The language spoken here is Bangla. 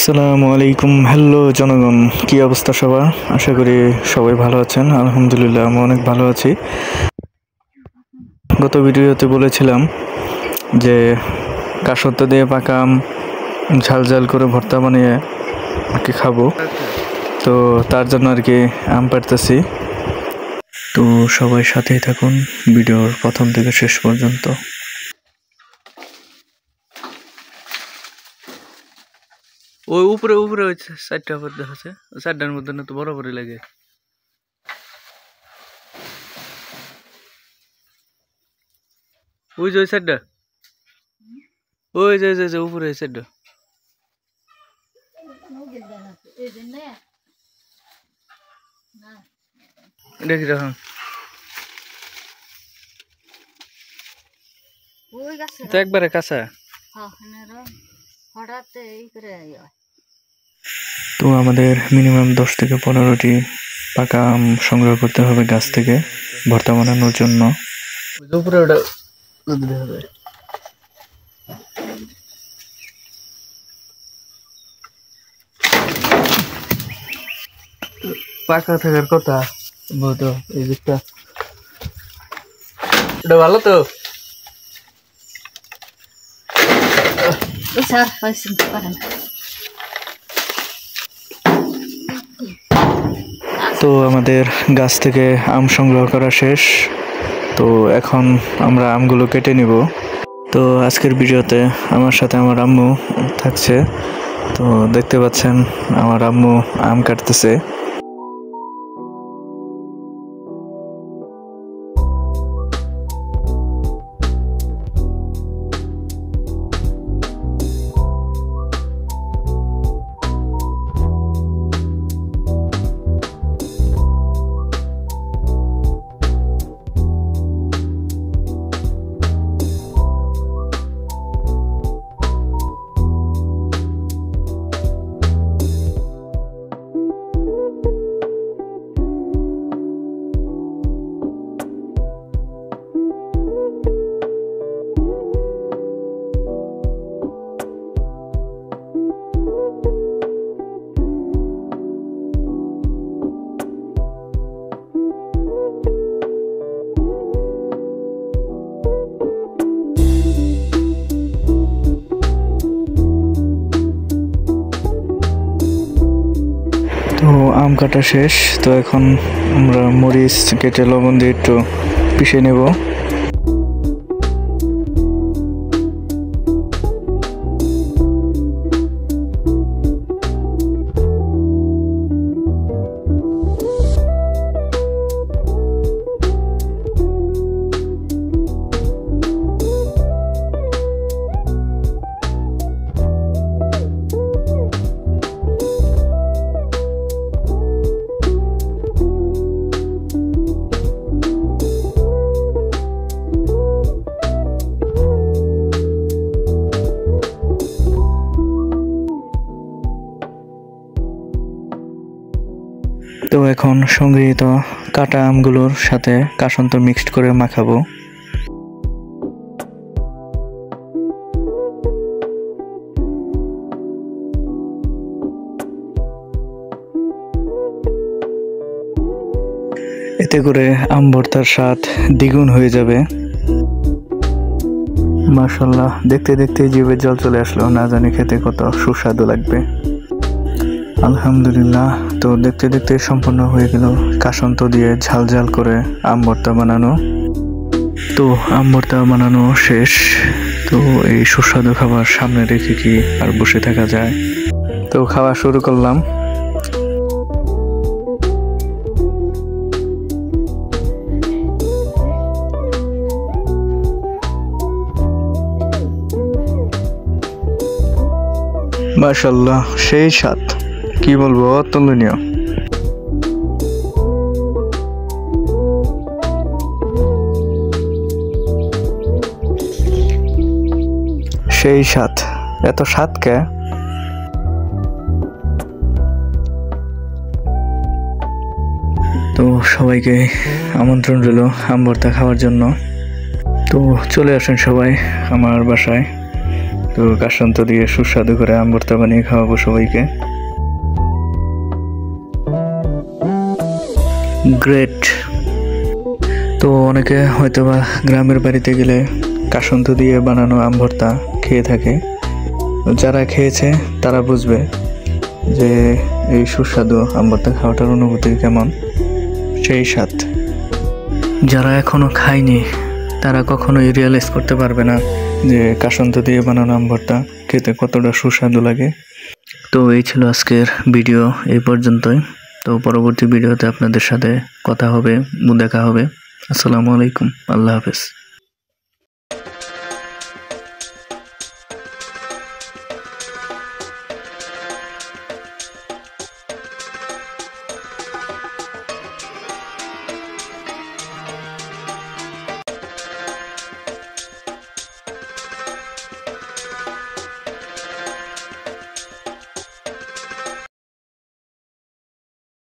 আসসালামু আলাইকুম। হ্যালো জনগণ, কি অবস্থা সবার? আশা করি সবাই ভালো আছেন। আলহামদুলিল্লাহ আমি অনেক ভালো আছি। গত ভিডিওতে বলেছিলাম যে কাসত্ব দিয়ে পাকা আম ঝাল ঝাল করে ভর্তা বানিয়ে আর কি খাবো, তো তার জন্য আর কি আম পাড়তেছি। তো সবাই সাথেই থাকুন ভিডিওর প্রথম থেকে শেষ পর্যন্ত। ওই উপরে উপরে ওই চারটা পর্দা আছে, চারটার মধ্যে না তো বরাবরই লাগে। ওই যে ওই চারটা, ওই যে উপরে ওই চারটা দেখি দেখুন তো একবারে কাঁচা। তো আমাদের মিনিমাম 10 থেকে 15টি পাকা আম সংগ্রহ করতে হবে গাছ থেকে ভর্তা বানানোর জন্য। উপরে ওটা দিতে হবে। পাকা থাকার কথা বহুত, এই দিকটা এটা ভালো তো। তো আমাদের গাছ থেকে আম সংগ্রহ করা শেষ, তো এখন আমরা আমগুলো কেটে নিব। তো আজকের ভিডিওতে আমার সাথে আমার আম্মু থাকছে। তো দেখতে পাচ্ছেন আমার আম্মু আম কাটতেছে। তো আম কাটা শেষ, তো এখন আমরা মরিচ কেটে লবণ দিয়ে একটু পিষে নেব। তো এখন সংগৃহীত কাটা আমগুলোর সাথে কাসন্ত মিক্সড করে মাখাবো। এতে করে আম ভর্তার স্বাদ দ্বিগুণ হয়ে যাবে। মাশাআল্লাহ, দেখতে দেখতে জিভে জল চলে আসলো, না জানি খেতে কত সুস্বাদু লাগবে। আলহামদুলিল্লাহ, তো দেখতে দেখতে সম্পূর্ণ হয়ে গেল কাসন্ত দিয়ে ঝাল ঝাল করে আম ভর্তা বানানো। তো আম ভর্তা বানানো শেষ। তো এই সুস্বাদু খাবার সামনে রেখে কি আর বসে থাকা যায়? তো খাওয়া শুরু করলাম। মাশাআল্লাহ, সেই স্বাদ, কি বলবো, অতুলনীয়। সেই স্বাদ, এত স্বাদ কে? তো সবাইকে আমন্ত্রণ রইল আম ভর্তা খাওয়ার জন্য। তো চলে আসেন সবাই আমার বাসায়। তো কাসন্ত দিয়ে সুস্বাদু করে আম ভর্তা বানিয়ে খাওয়াবো সবাইকে। গ্রেট। তো অনেকে হয়তোবা গ্রামের বাড়িতে গেলে কাসন্ত দিয়ে বানানো আম ভর্তা খেয়ে থাকে। যারা খেয়েছে তারা বুঝবে যে এই সুস্বাদু আম ভর্তা খাওয়াটার অনুভূতি কেমন, সেই স্বাদ। যারা এখনো খায়নি তারা কখনোই রিয়েলাইজ করতে পারবে না যে কাসন্ত দিয়ে বানানো আম ভর্তা খেতে কতটা সুস্বাদু লাগে। তো এই ছিল আজকের ভিডিও, এই পর্যন্তই। তো পরবর্তী ভিডিওতে আপনাদের সাথে কথা হবে, দেখা হবে। আসসালামু আলাইকুম, আল্লাহ হাফেজ।